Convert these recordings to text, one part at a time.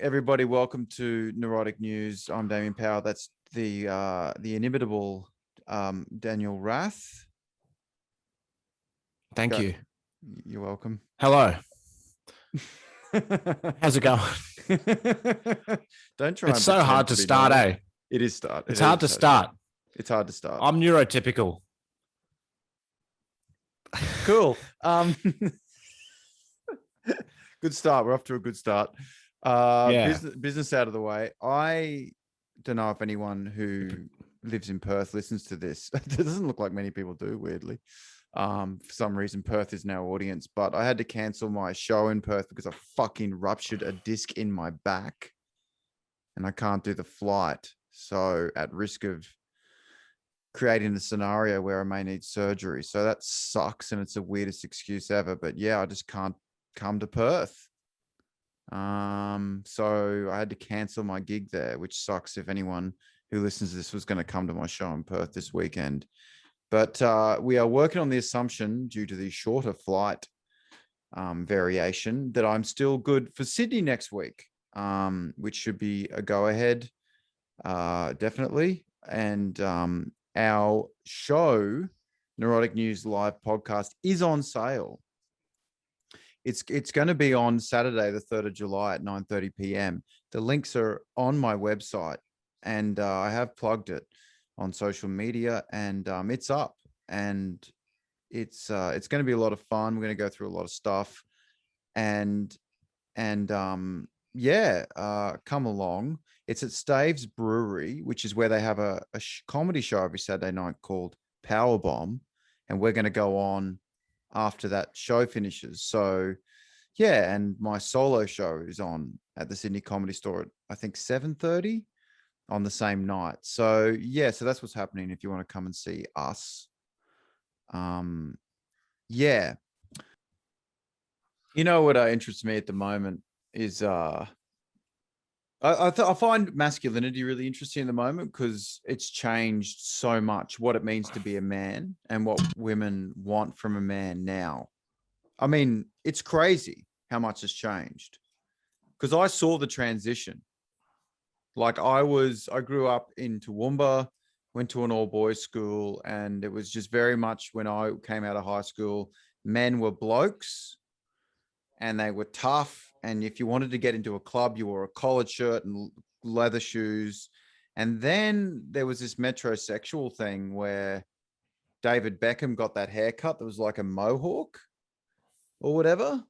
everybody. Welcome to Neurotic News. I'm Damien Powell. That's the inimitable Daniel Rath. Thank you. You're welcome. Hello. How's it going? Don't try. It's so hard to start, normal. eh? It is start. It's hard to start. It's hard to start. I'm neurotypical. Cool. Good start. We're off to a good start. Business out of the way. I don't know if anyone who lives in Perth listens to this. It doesn't look like many people do, weirdly. For some reason, Perth is now audience, but I had to cancel my show in Perth because I fucking ruptured a disc in my back and I can't do the flight. So at risk of creating a scenario where I may need surgery. So that sucks. And it's the weirdest excuse ever, but yeah, I just can't come to Perth. So I had to cancel my gig there, which sucks if anyone who listens to this was going to come to my show in Perth this weekend. But we are working on the assumption, due to the shorter flight variation, that I'm still good for Sydney next week, which should be a go-ahead, definitely. And our show, Neurotic News Live Podcast, is on sale. It's going to be on Saturday, the 3rd of July at 9:30 p.m. The links are on my website, and I have plugged it on social media, and it's up, and it's going to be a lot of fun. We're going to go through a lot of stuff, and come along. It's at Staves Brewery, which is where they have a comedy show every Saturday night called Powerbomb, and we're going to go on after that show finishes. So yeah, and my solo show is on at the Sydney Comedy Store at, I think, 7:30 on the same night. So yeah, so that's what's happening if you want to come and see us. Yeah. You know what interests me at the moment is I find masculinity really interesting at the moment because it's changed so much, what it means to be a man and what women want from a man now. I mean, it's crazy how much has changed because I saw the transition. Like I grew up in Toowoomba, went to an all boys school, and it was just very much when I came out of high school, men were blokes and they were tough. And if you wanted to get into a club, you wore a collared shirt and leather shoes. And then there was this metrosexual thing where David Beckham got that haircut that was like a mohawk or whatever.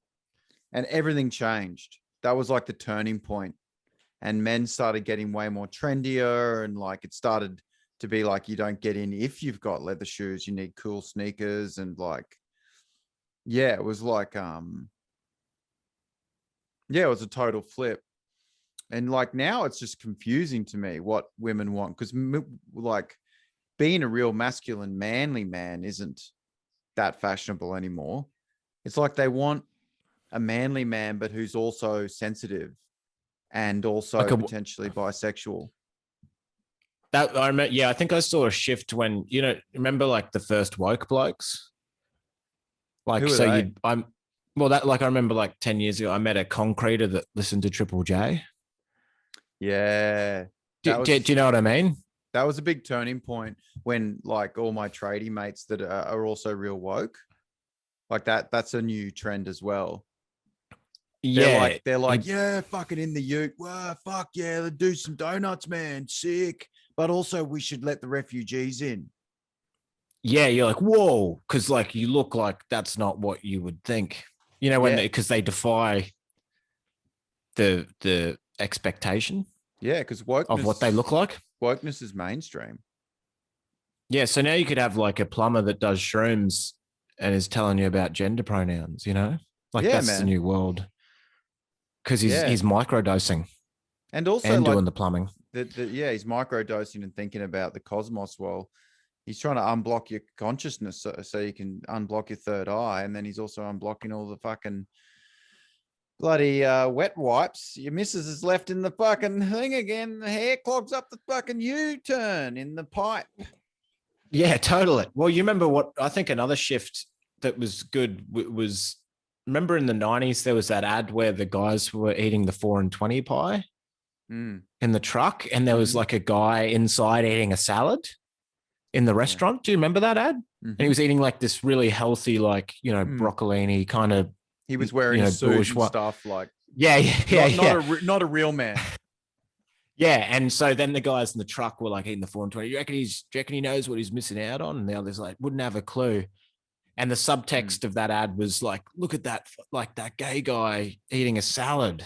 And everything changed. That was like the turning point. And men started getting way more trendier. And like it started to be like, you don't get in if you've got leather shoes, you need cool sneakers. And like, yeah, it was like, yeah, it was a total flip. And like now it's just confusing to me what women want. Because like being a real masculine, manly man isn't that fashionable anymore. It's like they want a manly man, but who's also sensitive and also like potentially bisexual. That I remember, yeah, I think I saw a shift when, remember like the first woke blokes? Like, who so they? I remember like 10 years ago, I met a concreter that listened to Triple J. Yeah. Do you know what I mean? That was a big turning point when like all my tradie mates that are also real woke, like that's a new trend as well. Yeah. They're like, yeah, fucking in the ute. Wow, fuck yeah, let's do some donuts, man. Sick. But also we should let the refugees in. Yeah, you're like, whoa, because like you look like that's not what you would think. Because they defy the expectation. Yeah, because wokeness of what they look like. Wokeness is mainstream. Yeah, so now you could have like a plumber that does shrooms and is telling you about gender pronouns, Like that's the new world. Because he's microdosing. And also doing the plumbing. He's microdosing and thinking about the cosmos. Well, he's trying to unblock your consciousness so you can unblock your third eye. And then he's also unblocking all the fucking bloody wet wipes. Your missus is left in the fucking thing again. The hair clogs up the fucking U-turn in the pipe. Yeah, totally. Well, you remember what I think another shift that was good was remember in the 90s, there was that ad where the guys were eating the 4 and 20 pie in the truck. And there was like a guy inside eating a salad in the restaurant. Do you remember that ad? And he was eating like this really healthy, like, broccolini kind of. He was wearing a suit bourgeois and stuff like. Not a real man. Yeah. And so then the guys in the truck were like eating the 4 and 20. Do you reckon he knows what he's missing out on? And the others like wouldn't have a clue. And the subtext of that ad was like, look at that, like that gay guy eating a salad.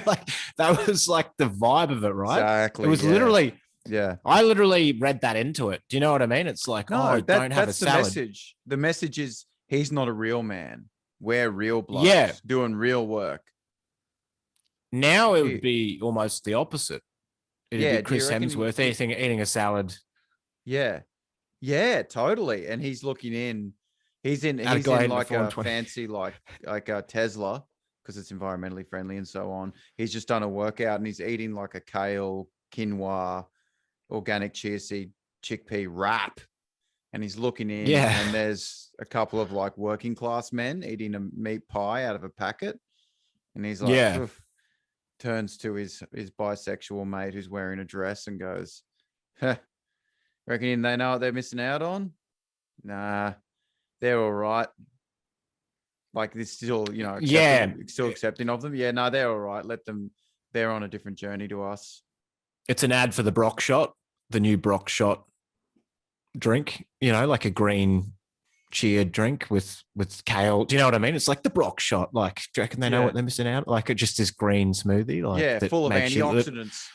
Like that was like the vibe of it, right? Exactly. It was literally, I literally read that into it. Do you know what I mean? It's like, don't have a salad. The message. The message is he's not a real man. We're real blokes doing real work. Now it would be almost the opposite. It'd be Chris Hemsworth eating a salad. Yeah. Yeah, totally. And he's looking in. He's in like a fancy, like a Tesla, because it's environmentally friendly and so on. He's just done a workout and he's eating like a kale, quinoa, organic chia seed, chickpea wrap. And he's looking in and there's a couple of like working class men eating a meat pie out of a packet. And he's like, turns to his bisexual mate who's wearing a dress and goes, reckon they know what they're missing out on? Nah, they're all right. Like this still, still accepting of them. Yeah, no, they're all right. Let them, they're on a different journey to us. It's an ad for the Brock shot, the new Brock shot drink, like a green chia drink with kale. Do you know what I mean? It's like the Brock shot. Like, do you reckon they know what they're missing out? Like just this green smoothie. Like full of antioxidants.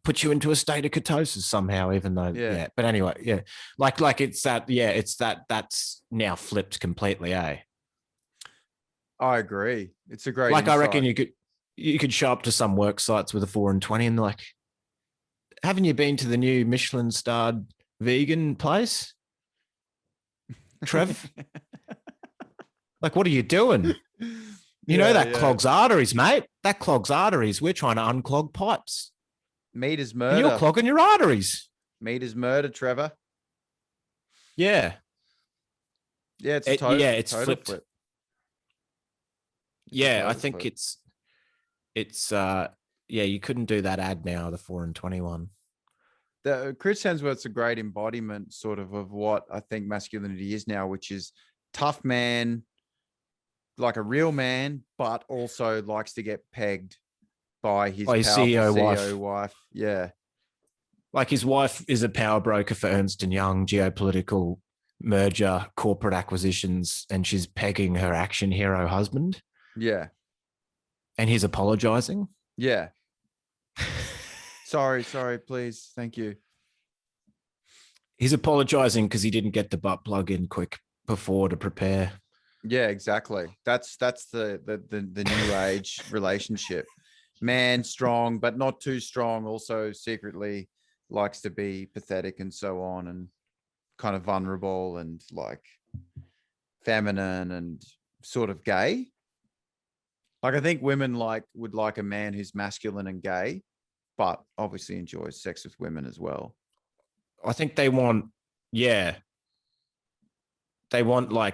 Puts you into a state of ketosis somehow, even though, But anyway, like it's that, that's now flipped completely, eh? I agree. It's a great insight. I reckon you could show up to some work sites with a 4 and 20 and like, haven't you been to the new Michelin starred vegan place, Trev? Like, what are you doing? You know that clogs arteries, mate. That clogs arteries. We're trying to unclog pipes. Meat is murder. And you're clogging your arteries. Meat is murder, Trevor. Yeah. Yeah, it's total flipped. Flip. I think it's you couldn't do that ad now, the 4 and 21. The Chris Hemsworth's a great embodiment sort of what I think masculinity is now, which is tough man, like a real man, but also likes to get pegged by his CEO wife. Yeah. Like his wife is a power broker for Ernst & Young, geopolitical merger, corporate acquisitions, and she's pegging her action hero husband. Yeah. And he's apologizing. Yeah. Sorry, please. Thank you. He's apologizing because he didn't get the butt plug in quick before to prepare. Yeah, exactly. That's the new age relationship. Man strong, but not too strong. Also secretly likes to be pathetic and so on, and kind of vulnerable and like feminine and sort of gay. Like I think women would like a man who's masculine and gay, but obviously enjoys sex with women as well. I think they want, like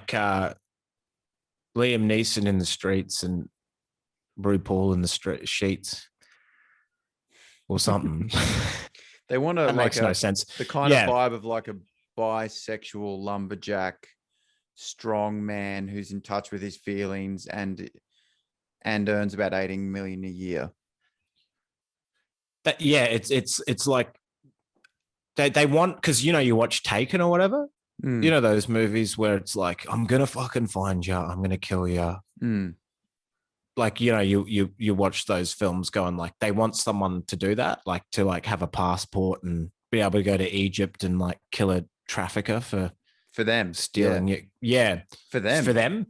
Liam Neeson in the streets and RuPaul in the sheets or something. They want that makes no sense. The kind of vibe of like a bisexual lumberjack, strong man who's in touch with his feelings and earns about 18 million a year. It's like they want, because you watch Taken or whatever. You know those movies where it's like, I'm gonna fucking find you, I'm gonna kill you. Like you watch those films going like they want someone to do that, like to like have a passport and be able to go to Egypt and like kill a trafficker for them stealing you. Yeah, for them.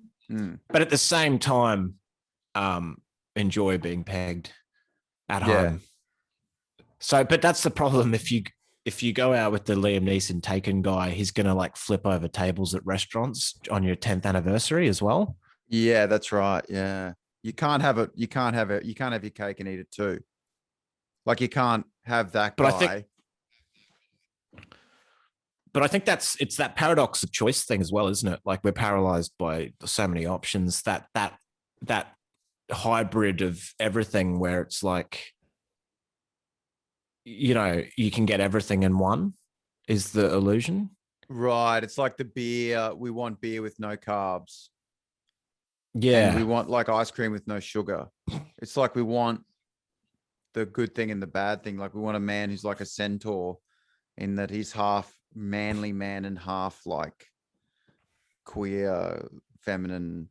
But at the same time, enjoy being pegged at home. So, but that's the problem. If you go out with the Liam Neeson Taken guy, he's gonna like flip over tables at restaurants on your 10th anniversary as well. Yeah, that's right. Yeah, you can't have your cake and eat it too. Like you can't have that guy. but I think it's that paradox of choice thing as well, isn't it? Like we're paralyzed by so many options, that hybrid of everything where it's like, you know, you can get everything in one is the illusion. Right. It's like the beer. We want beer with no carbs. Yeah. And we want like ice cream with no sugar. It's like we want the good thing and the bad thing. Like we want a man who's like a centaur in that he's half manly man and half like queer, feminine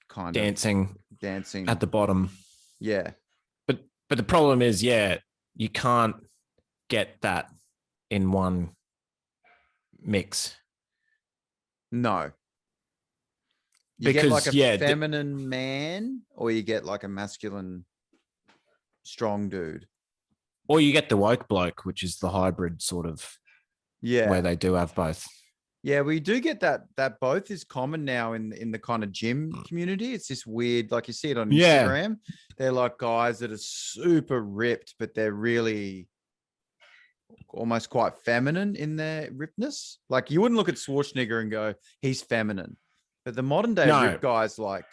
kind dancing of at the bottom. Yeah. But the problem is, yeah, you can't get that in one mix. No. You because, get like a yeah, feminine man, or you get like a masculine strong dude. Or you get the woke bloke, which is the hybrid sort of, where they do have both. Yeah, we do get that both is common now in the kind of gym community. It's this weird, like you see it on Instagram. They're like guys that are super ripped, but they're really almost quite feminine in their rippedness. Like you wouldn't look at Schwarzenegger and go, he's feminine. But the modern day rip guys, like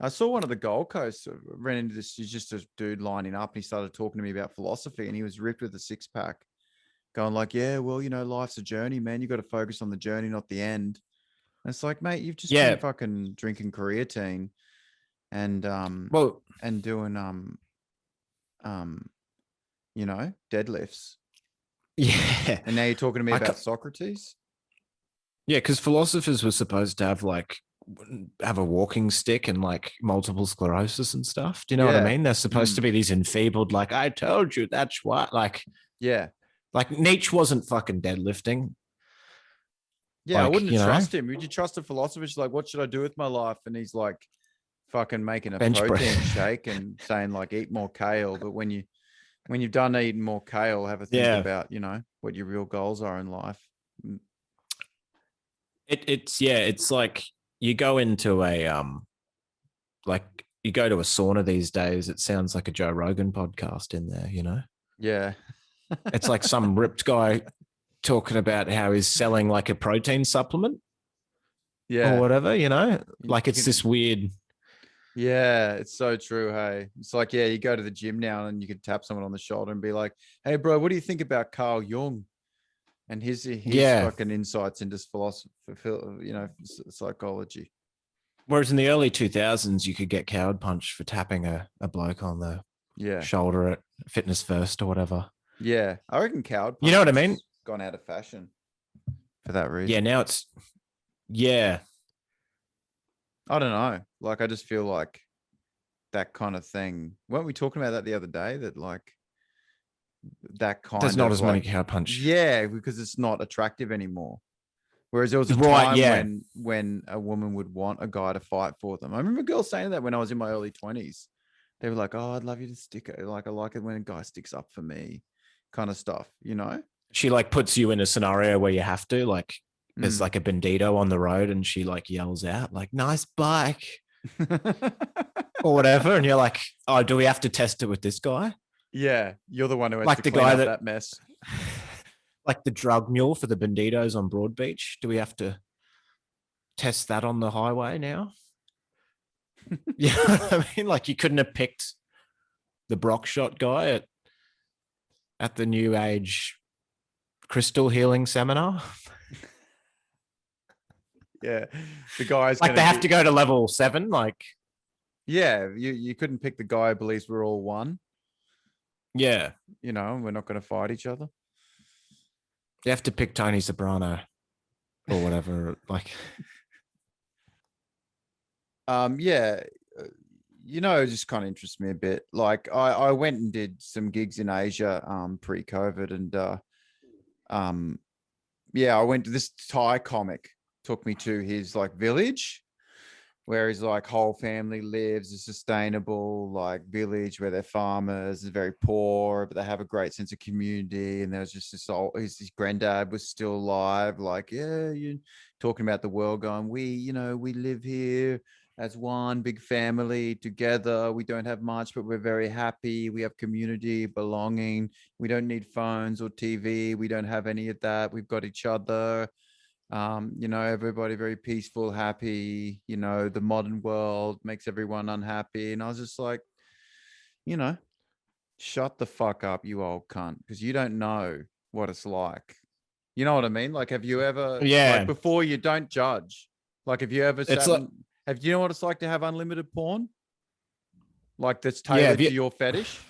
I saw one of the Gold Coast, ran into this, he's just a dude lining up, and he started talking to me about philosophy, and he was ripped with a six pack. Going like, yeah, well, you know, life's a journey, man. You got to focus on the journey, not the end. And it's like, mate, you've just been fucking drinking creatine and and doing you know, deadlifts. Yeah. And now you're talking to me about Socrates? Yeah, because philosophers were supposed to have a walking stick and like multiple sclerosis and stuff. Do you know what I mean? They're supposed to be these enfeebled, like, I told you that's what, like, like Nietzsche wasn't fucking deadlifting. Yeah, like, I wouldn't trust him. Would you trust a philosopher? She's like, what should I do with my life? And he's like fucking making a protein shake and saying like, eat more kale. But when you've done eating more kale, have a think about, you know, what your real goals are in life. It's like you go into a like you go to a sauna these days. It sounds like a Joe Rogan podcast in there, you know? Yeah. It's like some ripped guy talking about how he's selling like a protein supplement. Yeah. Or whatever, you know? Like it's this weird. Yeah, it's so true. Hey, it's like, yeah, you go to the gym now and you can tap someone on the shoulder and be like, hey, bro, what do you think about Carl Jung and his fucking insights into philosophy, you know, psychology? Whereas in the early 2000s, you could get coward punched for tapping a bloke on the shoulder at Fitness First or whatever. Yeah, I reckon coward punch, you know what I mean? Gone out of fashion for that reason. Yeah, now it's, I don't know. Like, I just feel like that kind of thing. Weren't we talking about that the other day? That like that kind there's of not as like, many coward punch. Yeah, because it's not attractive anymore. Whereas there was a time when a woman would want a guy to fight for them. I remember girls saying that when I was in my early 20s. They were like, oh, I'd love you to stick it. Like, I like it when a guy sticks up for me, kind of stuff, you know? She like puts you in a scenario where you have to, like, there's like a bandito on the road and she like yells out like, nice bike or whatever. And you're like, oh, do we have to test it with this guy? Yeah. You're the one who has like to the clean guy up that mess. Like the drug mule for the banditos on Broadbeach. Do we have to test that on the highway now? You know what I mean? Like you couldn't have picked the Brock shot guy at the New Age crystal healing seminar. Yeah. The guys like they have to go to level 7. Like, yeah, you couldn't pick the guy who believes we're all one. Yeah. You know, we're not going to fight each other. You have to pick Tony Soprano or whatever. Like, yeah, you know, it just kind of interests me a bit. Like I went and did some gigs in Asia pre-COVID, and yeah, I went to this Thai comic, took me to his like village where his like whole family lives, a sustainable like village where they're farmers, is very poor, but they have a great sense of community. And there was just this old, his granddad was still alive, like, yeah, you talking about the world, going, we, you know, we live here as one big family together. We don't have much, but we're very happy. We have community, belonging. We don't need phones or TV. We don't have any of that. We've got each other. Everybody very peaceful, happy. The modern world makes everyone unhappy. And I was just like, shut the fuck up, you old cunt, because you don't know what it's like. You know what I mean? Like, have you ever, like, before you don't judge, like, have you ever sat do you know what it's like to have unlimited porn? Like, that's tailored to your fetish?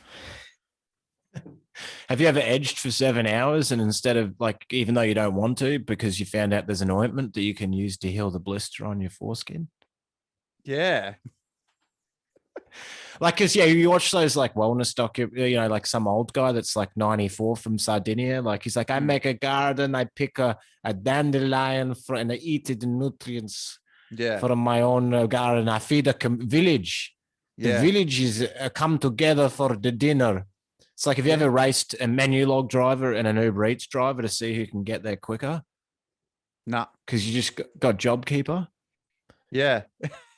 Have you ever edged for 7 hours and instead of, like, even though you don't want to, because you found out there's an ointment that you can use to heal the blister on your foreskin? Yeah. Like, because, you watch those, like, wellness like some old guy that's like 94 from Sardinia. Like, he's like, I make a garden, I pick a dandelion and I eat the nutrients from my own garden. I feed a village. The village is come together for the dinner. It's like, have you ever raced a menu log driver and an Uber Eats driver to see who can get there quicker? No. Because you just got JobKeeper? Yeah.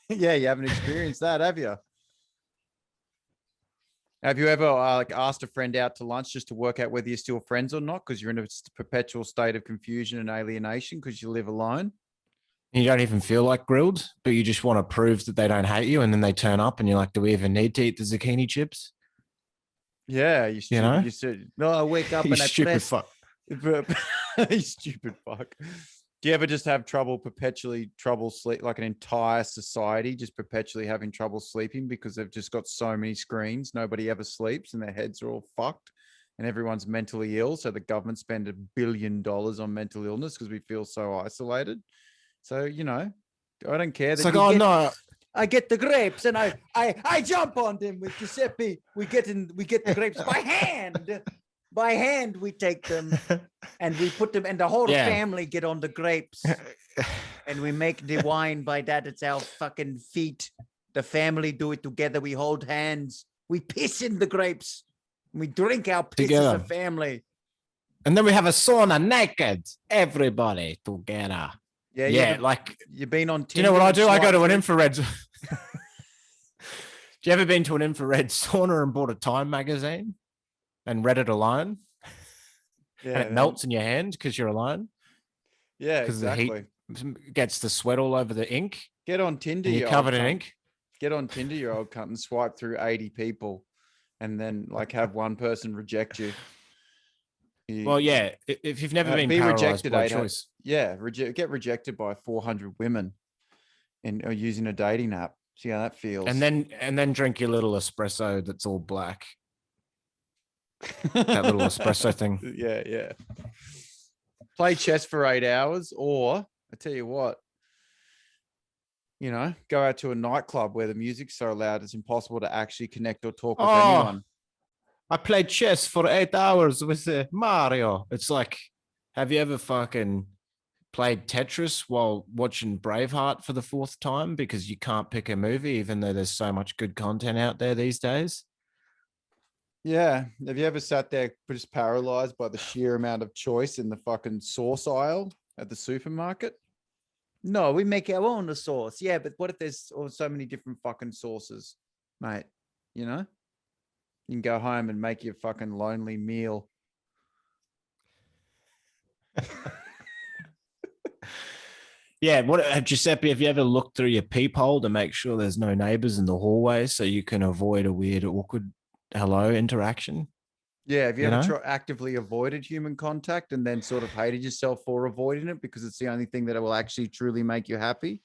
Yeah, you haven't experienced that, have you? Have you ever asked a friend out to lunch just to work out whether you're still friends or not? Because you're in a perpetual state of confusion and alienation because you live alone. You don't even feel like grilled, but you just want to prove that they don't hate you. And then they turn up and you're like, do we even need to eat the zucchini chips? Yeah. You said, no, I wake up and I stupid fuck. You stupid fuck. Do you ever just have trouble sleep, like an entire society just perpetually having trouble sleeping because they've just got so many screens, nobody ever sleeps and their heads are all fucked and everyone's mentally ill. So the government spend $1 billion on mental illness because we feel so isolated. So, I don't care. It's like, no. I get the grapes and I jump on them with Giuseppe. We get the grapes by hand. By hand, we take them and we put them, and the whole family get on the grapes. And we make the wine by that. It's our fucking feet. The family do it together. We hold hands. We piss in the grapes. We drink our piss as a family. And then we have a sauna naked. Everybody together. Yeah. Like, you've been on Tinder. Do you know what I do? I go to an infrared. Do you ever been to an infrared sauna and bought a Time magazine? And read it alone, and it melts in your hand because you're alone. Yeah, exactly. The heat gets the sweat all over the ink. Get on Tinder. You're covered in ink. Get on Tinder, you old cunt, and swipe through 80 people, and then have one person reject you. If you've never been rejected by choice, get rejected by 400 women, and using a dating app. See how that feels. And then drink your little espresso that's all black. That little espresso thing. Yeah. Play chess for 8 hours, or I tell you what, go out to a nightclub where the music's so loud it's impossible to actually connect or talk with anyone. I played chess for 8 hours with Mario. It's like, have you ever fucking played Tetris while watching Braveheart for the 4th time because you can't pick a movie, even though there's so much good content out there these days? Yeah. Have you ever sat there just paralyzed by the sheer amount of choice in the fucking sauce aisle at the supermarket? No, we make our own sauce. Yeah, but what if there's so many different fucking sauces, mate? You can go home and make your fucking lonely meal. Yeah, Giuseppe, have you ever looked through your peephole to make sure there's no neighbors in the hallway so you can avoid a weird, awkward hello interaction? Yeah, have you ever actively avoided human contact and then sort of hated yourself for avoiding it because it's the only thing that will actually truly make you happy?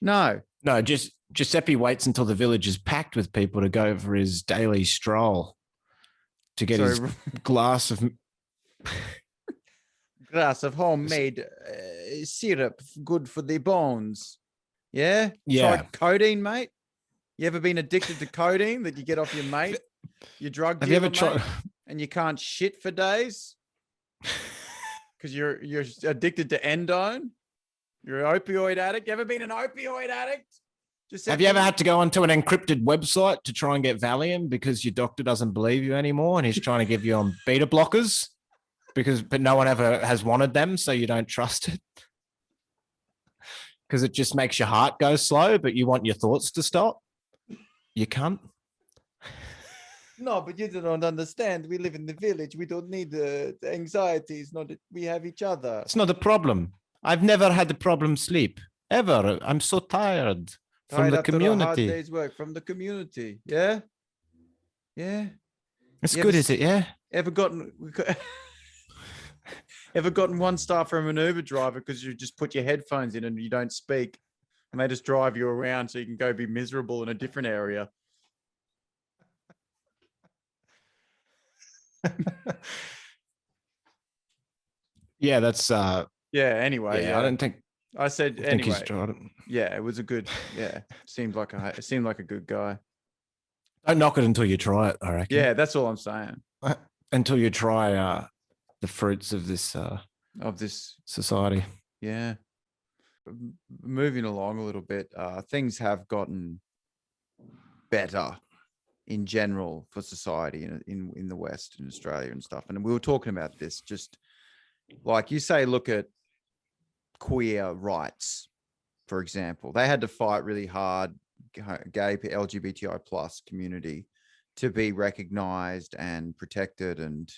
No, just Giuseppe waits until the village is packed with people to go for his daily stroll to get his glass of homemade syrup, good for the bones. Yeah. Yeah. Try codeine, mate. You ever been addicted to codeine that you get off your mate? Your drug dealer, have you ever tried, and you can't shit for days because you're addicted to endone. You're an opioid addict. You ever been an opioid addict? Have you ever had to go onto an encrypted website to try and get Valium because your doctor doesn't believe you anymore and he's trying to give you on beta blockers but no one ever has wanted them, so you don't trust it? because it just makes your heart go slow, but you want your thoughts to stop. You can't. No, but you don't understand. We live in the village. We don't need the anxieties. Not that we have each other. It's not a problem. I've never had the problem sleep ever. I'm so tired from the community. After a hard day's work from the community. Yeah. Yeah. It's good, is it? Yeah. Ever gotten one star from an Uber driver because you just put your headphones in and you don't speak, and they just drive you around so you can go be miserable in a different area? Yeah, that's anyway, yeah, I don't think I said I think anyway. he's tried it. Yeah, it was a good, it seemed like a good guy. Don't knock it until you try it, I reckon. Yeah, that's all I'm saying. Until you try the fruits of this society. Yeah. Moving along a little bit, things have gotten better in general for society in the West, in Australia and stuff. And we were talking about this, just like you say, look at queer rights, for example. They had to fight really hard, gay, LGBTI plus community, to be recognized and protected, and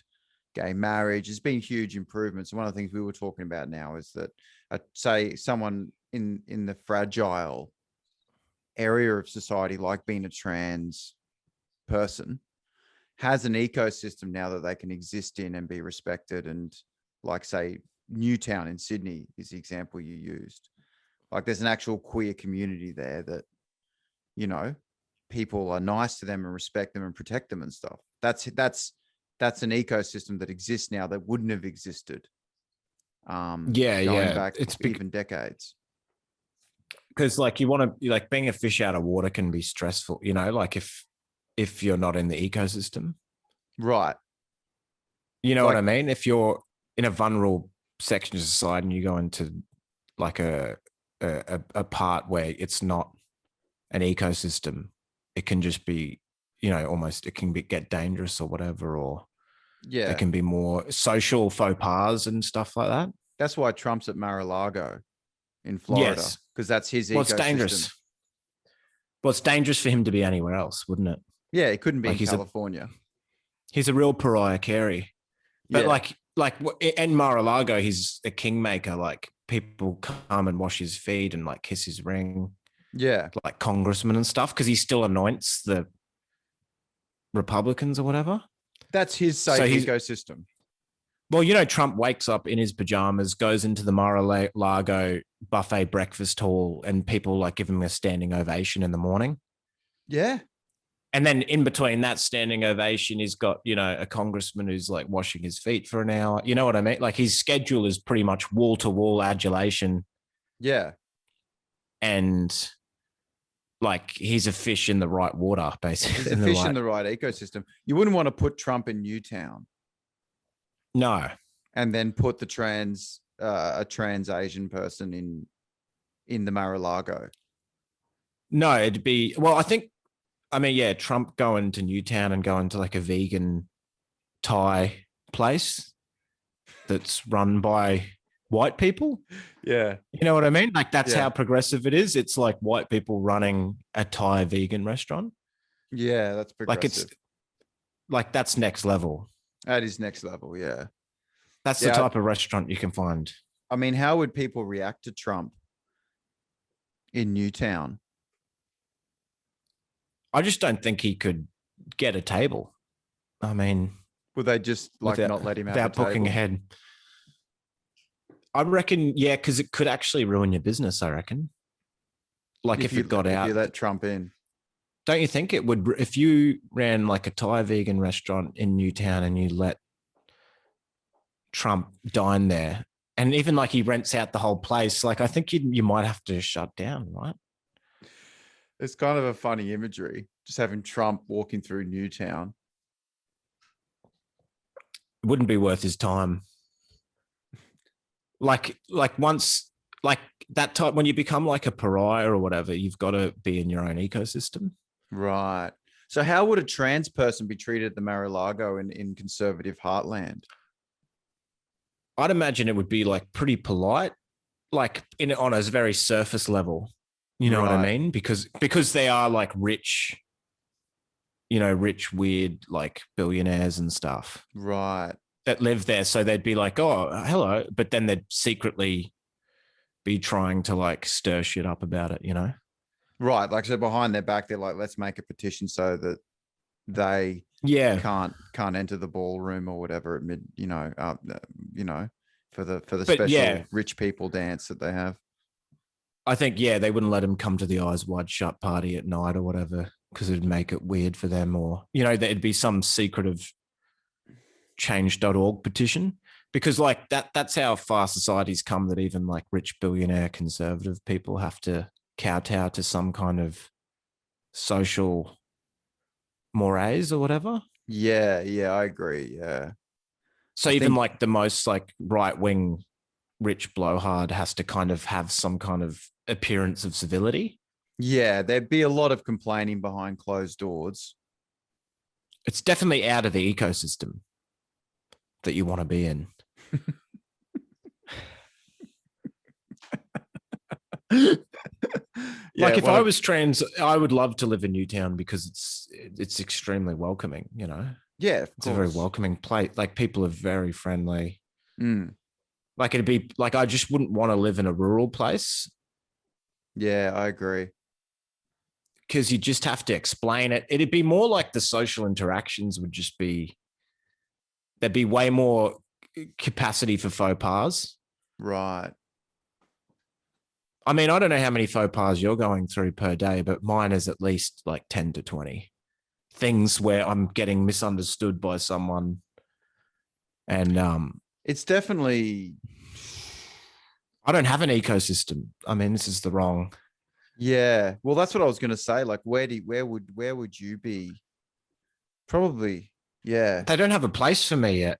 gay marriage has been huge improvements. And one of the things we were talking about now is that, say, someone in the fragile area of society, like being a trans person, has an ecosystem now that they can exist in and be respected. And like, say, Newtown in Sydney is the example you used. Like, there's an actual queer community there that, you know, people are nice to them and respect them and protect them and stuff. That's an ecosystem that exists now that wouldn't have existed. Going back, it's even decades. Because like, you want to, like, being a fish out of water can be stressful, you know, like if you're not in the ecosystem, right? You know, like, what I mean? If you're in a vulnerable section of society and you go into like a part where it's not an ecosystem, it can just be, you know, almost, it can get dangerous or whatever, or there can be more social faux pas and stuff like that. That's why Trump's at Mar-a-Lago in Florida, because that's his ecosystem. It's dangerous. Well, it's dangerous for him to be anywhere else, wouldn't it? Yeah, it couldn't be in California. He's a real pariah Carey. But like in Mar-a-Lago, he's a kingmaker. Like, people come and wash his feet and like kiss his ring. Yeah. Like congressmen and stuff, because he still anoints the Republicans or whatever. That's his safe ecosystem. Well, you know, Trump wakes up in his pajamas, goes into the Mar-a-Lago buffet breakfast hall, and people like give him a standing ovation in the morning. Yeah. And then in between that standing ovation, he's got, you know, a congressman who's like washing his feet for an hour. You know what I mean? Like, his schedule is pretty much wall to wall adulation. Yeah. And like, he's a fish in the right water, basically. He's a fish in the right ecosystem. You wouldn't want to put Trump in Newtown. No. And then put a trans Asian person in the Mar-a-Lago. No, it'd be, well, I mean, yeah, Trump going to Newtown and going to like a vegan Thai place that's run by white people. Yeah. You know what I mean? Like, that's how progressive it is. It's like white people running a Thai vegan restaurant. Yeah, that's progressive. That's next level. That is next level, yeah. That's the type of restaurant you can find. I mean, how would people react to Trump in Newtown? I just don't think he could get a table. I mean, would they just not let him have without booking ahead? I reckon, yeah, because it could actually ruin your business, I reckon. Like, if it got out. If you let Trump in. Don't you think it would, if you ran like a Thai vegan restaurant in Newtown and you let Trump dine there, and even like he rents out the whole place, like, I think you might have to shut down, right? It's kind of a funny imagery, just having Trump walking through Newtown. It wouldn't be worth his time. Like once, like that type, when you become like a pariah or whatever, you've got to be in your own ecosystem. Right. So how would a trans person be treated at the Mar-a-Lago in conservative heartland? I'd imagine it would be like pretty polite. like on a very surface level. You know what I mean? Because they are like rich, rich, weird, like billionaires and stuff. Right. That live there. So they'd be like, oh, hello. But then they'd secretly be trying to like stir shit up about it, Right. Like, so behind their back, they're like, let's make a petition so that they can't enter the ballroom or whatever at mid, for the special rich people dance that they have. I think, they wouldn't let them come to the Eyes Wide Shut party at night or whatever, because it'd make it weird for them, or, there'd be some secretive change.org petition, because like that's how far society's come, that even like rich billionaire conservative people have to kowtow to some kind of social mores or whatever. Yeah, I agree. Yeah. So even like the most like right-wing rich blowhard has to kind of have some kind of appearance of civility. Yeah, there'd be a lot of complaining behind closed doors. It's definitely out of the ecosystem that you want to be in. Like if I was trans, I would love to live in Newtown because it's extremely welcoming, Yeah, it's a very welcoming place. Like people are very friendly. Like it'd be like, I just wouldn't want to live in a rural place. Yeah, I agree. Because you just have to explain it. It'd be more like the social interactions would just be, there'd be way more capacity for faux pas. Right. I mean, I don't know how many faux pas you're going through per day, but mine is at least like 10 to 20 things where I'm getting misunderstood by someone. And it's definitely, I don't have an ecosystem. I mean, this is the wrong. Yeah. Well, that's what I was going to say. Like, where would you be? Probably. Yeah. They don't have a place for me yet.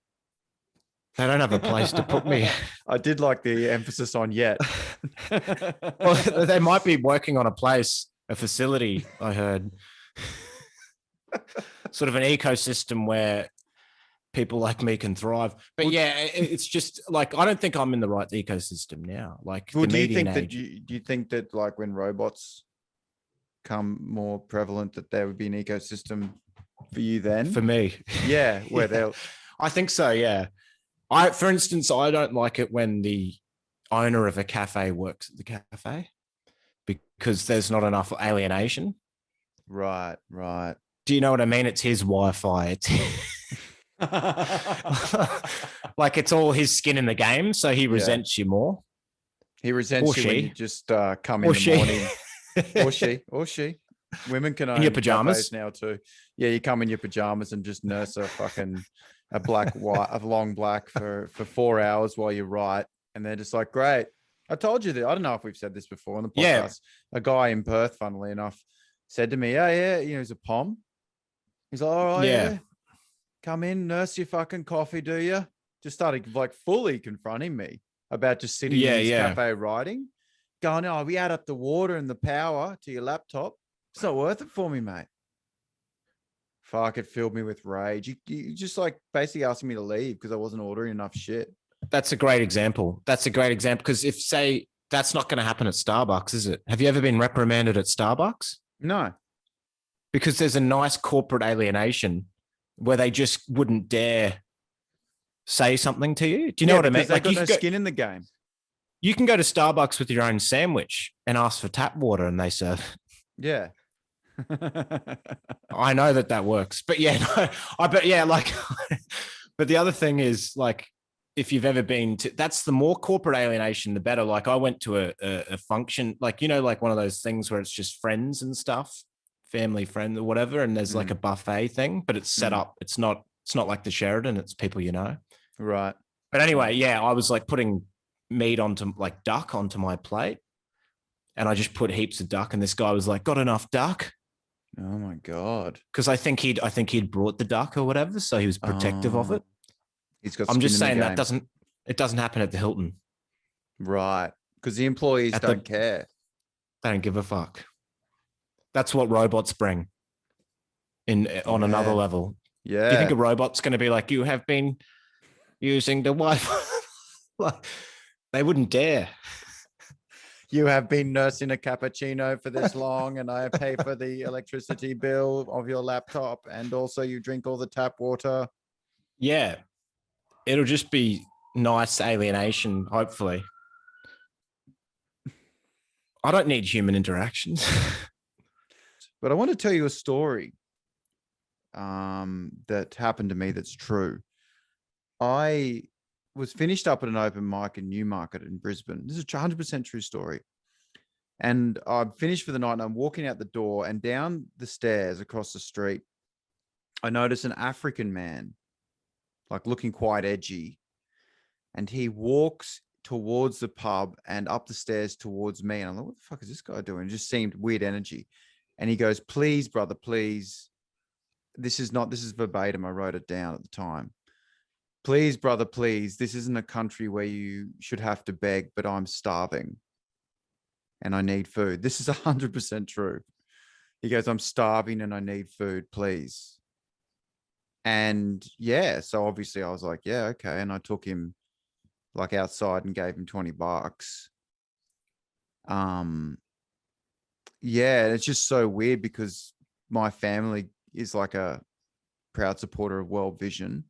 They don't have a place to put me. I did like the emphasis on yet. Well, they might be working on a facility, I heard. Sort of an ecosystem where people like me can thrive. But it's just like, I don't think I'm in the right ecosystem now. Like, well, do you think that like when robots come more prevalent, that there would be an ecosystem for you then? For me. Yeah. Where they'll, I think so. Yeah. For instance, I don't like it when the owner of a cafe works at the cafe because there's not enough alienation. Right. Do you know what I mean? It's his Wi-Fi. It's like it's all his skin in the game, so he resents you more. He resents you when you just come in the morning. Or she. Women can own in your pajamas now too. Yeah, you come in your pajamas and just nurse a long black for 4 hours while you write, and they're just like, great. I told you that. I don't know if we've said this before on the podcast. A guy in Perth, funnily enough, said to me, he's a POM. He's like, all right, come in, nurse your fucking coffee, do you? Just started like fully confronting me about just sitting in his cafe writing, going, oh, we add up the water and the power to your laptop. It's not worth it for me, mate. Fuck, it filled me with rage. You just like basically asking me to leave because I wasn't ordering enough shit. That's a great example. Because if, say, that's not going to happen at Starbucks, is it? Have you ever been reprimanded at Starbucks? No. Because there's a nice corporate alienation where they just wouldn't dare say something to you. Do you know what I mean? They've got no skin in the game. You can go to Starbucks with your own sandwich and ask for tap water and they serve. Yeah. I know that works, but but the other thing is, like, if you've ever been to, that's the more corporate alienation, the better. Like I went to a function, like, like one of those things where it's just friends and stuff, family friend or whatever. And there's like a buffet thing, but it's set up. It's not like the Sheridan, it's people, Right. But anyway, I was like putting meat onto like duck onto my plate. And I just put heaps of duck. And this guy was like, got enough duck? Oh my God. Because I think he'd brought the duck or whatever. So he was protective of it. He's got. I'm just saying that it doesn't happen at the Hilton. Right. Because the employees don't care. They don't give a fuck. That's what robots bring on another level. Yeah. Do you think a robot's going to be like, you have been using the Wi-Fi? They wouldn't dare. You have been nursing a cappuccino for this long, and I pay for the electricity bill of your laptop, and also you drink all the tap water. Yeah. It'll just be nice alienation, hopefully. I don't need human interactions. But I want to tell you a story that happened to me that's true. I was finished up at an open mic in Newmarket in Brisbane. This is a 100% true story. And I'm finished for the night and I'm walking out the door, and down the stairs across the street, I notice an African man, like looking quite edgy. And he walks towards the pub and up the stairs towards me. And I'm like, what the fuck is this guy doing? It just seemed weird energy. And he goes, please, brother, please. This is verbatim. I wrote it down at the time. Please, brother, please. This isn't a country where you should have to beg, but I'm starving and I need food. This is 100% true. He goes, I'm starving and I need food, please. And yeah, so obviously I was like, yeah, okay. And I took him like outside and gave him $20. Yeah, it's just so weird because my family is like a proud supporter of World Vision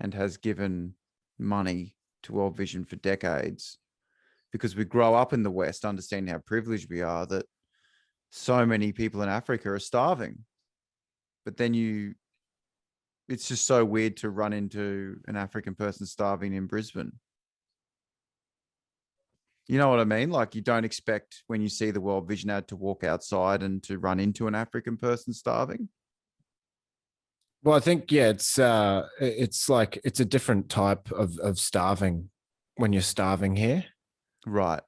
and has given money to World Vision for decades, because we grow up in the West understanding how privileged we are, that so many people in Africa are starving. But then it's just so weird to run into an African person starving in Brisbane. You know what I mean? Like, you don't expect when you see the World Vision ad to walk outside and to run into an African person starving. Well, I think, yeah, it's like, it's a different type of starving when you're starving here. Right.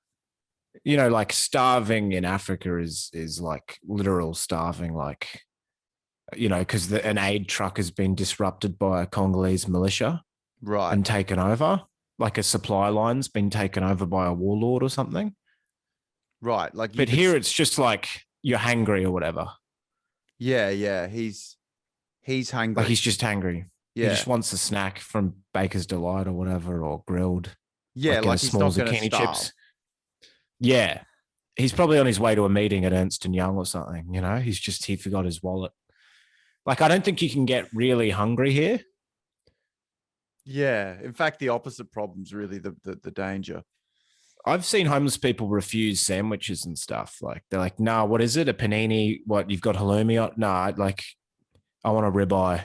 You know, like starving in Africa is like literal starving, like, you know, because an aid truck has been disrupted by a Congolese militia. Right. And taken over. Like a supply line's been taken over by a warlord or something. Right. Like, but here it's just like you're hangry or whatever. Yeah, yeah. He's hungry. Like, he's just hangry. Yeah. He just wants a snack from Baker's Delight or whatever, or grilled. Yeah, like he's not going to starve. Chips. Yeah. He's probably on his way to a meeting at Ernst & Young or something, you know? He forgot his wallet. Like, I don't think you can get really hungry here. Yeah. In fact, the opposite problem's really the danger. I've seen homeless people refuse sandwiches and stuff. Like, they're like, nah, what is it? A panini? What, you've got halloumi on? Nah, like, I want a ribeye.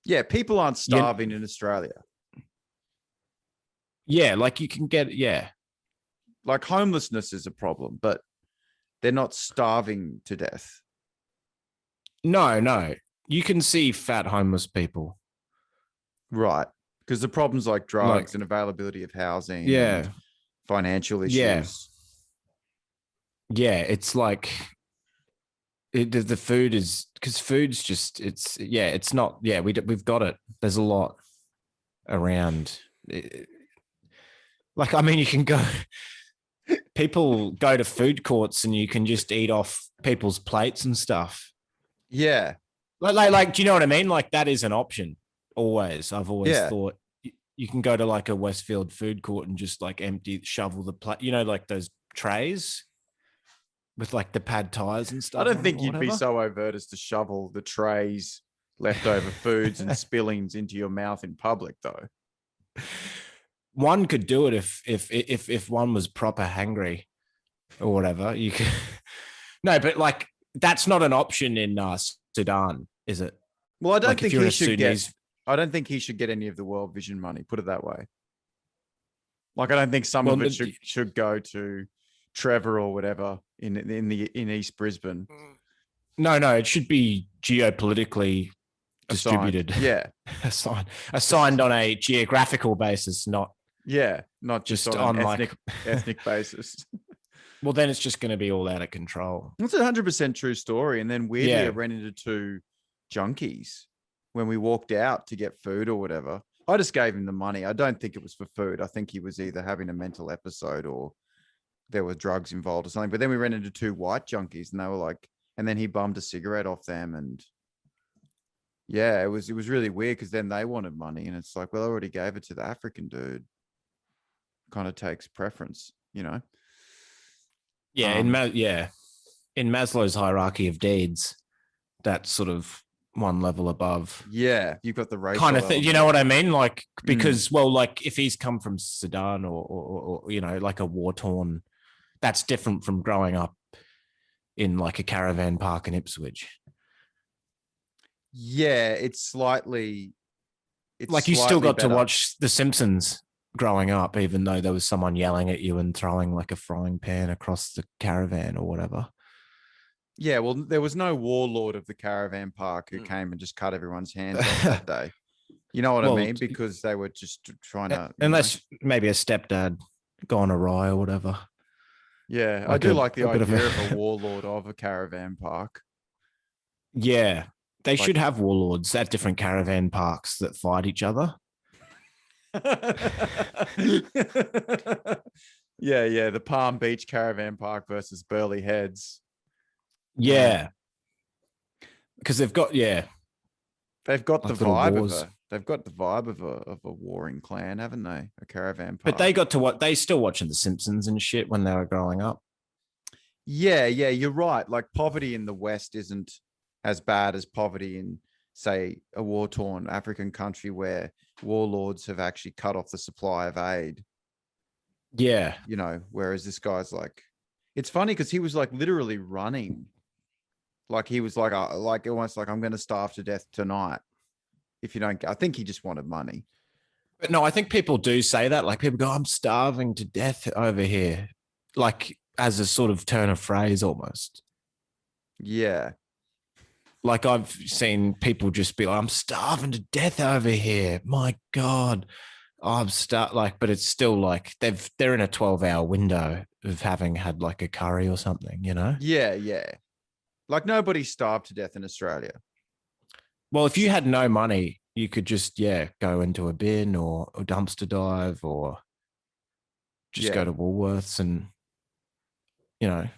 Yeah, people aren't starving in Australia. Yeah, like you can get, yeah. Like, homelessness is a problem, but they're not starving to death. No. You can see fat homeless people. Right. Because the problems like drugs and availability of housing. Yeah. And financial issues. Yeah, it's like the food is, because food's just, it's not, we've got it. There's a lot around. Like, I mean, you can go, people go to food courts and you can just eat off people's plates and stuff. Yeah. Like, do you know what I mean? Like, that is an option. Always. I've always thought you can go to like a Westfield food court and just like shovel the plate, you know, like those trays with like the pad ties and stuff. I don't think you'd be so overt as to shovel the trays, leftover foods and spillings into your mouth in public, though. One could do it if one was proper hangry or whatever. You could. No, but like, that's not an option in Sudan, is it? Well, I don't think he should get. I don't think he should get any of the World Vision money. Put it that way. Like, I don't think some of it should go to Trevor or whatever in East Brisbane. No, it should be geopolitically distributed. Yeah, assigned on a geographical basis, not just on an ethnic basis. Well, then it's just going to be all out of control. It's 100% true story. And then weirdly, I ran into two junkies when we walked out to get food or whatever. I just gave him the money. I don't think it was for food. I think he was either having a mental episode or there were drugs involved or something. But then we ran into two white junkies and they were like, and then he bummed a cigarette off them. And yeah, it was really weird because then they wanted money. And it's like, well, I already gave it to the African dude. Kind of takes preference, you know? Yeah, in Maslow's hierarchy of needs, that's sort of one level above. Yeah, you've got the racial kind of thing. You know what I mean? Like, because, well, like if he's come from Sudan or you know, like a war-torn, that's different from growing up in like a caravan park in Ipswich. Yeah, it's like you still got to watch The Simpsons growing up, even though there was someone yelling at you and throwing like a frying pan across the caravan or whatever. Yeah, well, there was no warlord of the caravan park who came and just cut everyone's hands off that day. You know what I mean? Because they were just trying to, unless maybe a stepdad gone awry or whatever. Yeah, I do like the idea of a warlord of a caravan park. Yeah, they should have warlords at different caravan parks that fight each other. Yeah, the Palm Beach Caravan Park versus Burley Heads. Yeah, because they've got the vibe wars. They've got the vibe of a warring clan, haven't they? A caravan park. But they got to what they still watching The Simpsons and shit when they were growing up. Yeah, you're right. Like poverty in the West isn't as bad as poverty in, say, a war-torn African country where warlords have actually cut off the supply of aid. Yeah. You know, whereas this guy's like, it's funny because he was like literally running. Like he was like almost like, I'm going to starve to death tonight. If you don't, I think he just wanted money. But no, I think people do say that. Like people go, I'm starving to death over here. Like as a sort of turn of phrase almost. Yeah. Like I've seen people just be like, I'm starving to death over here. My God. I'm but it's still like they're in a 12-hour window of having had like a curry or something, you know? Yeah. Like nobody starved to death in Australia. Well, if you had no money, you could just, go into a bin or a dumpster dive or just go to Woolworths and, you know.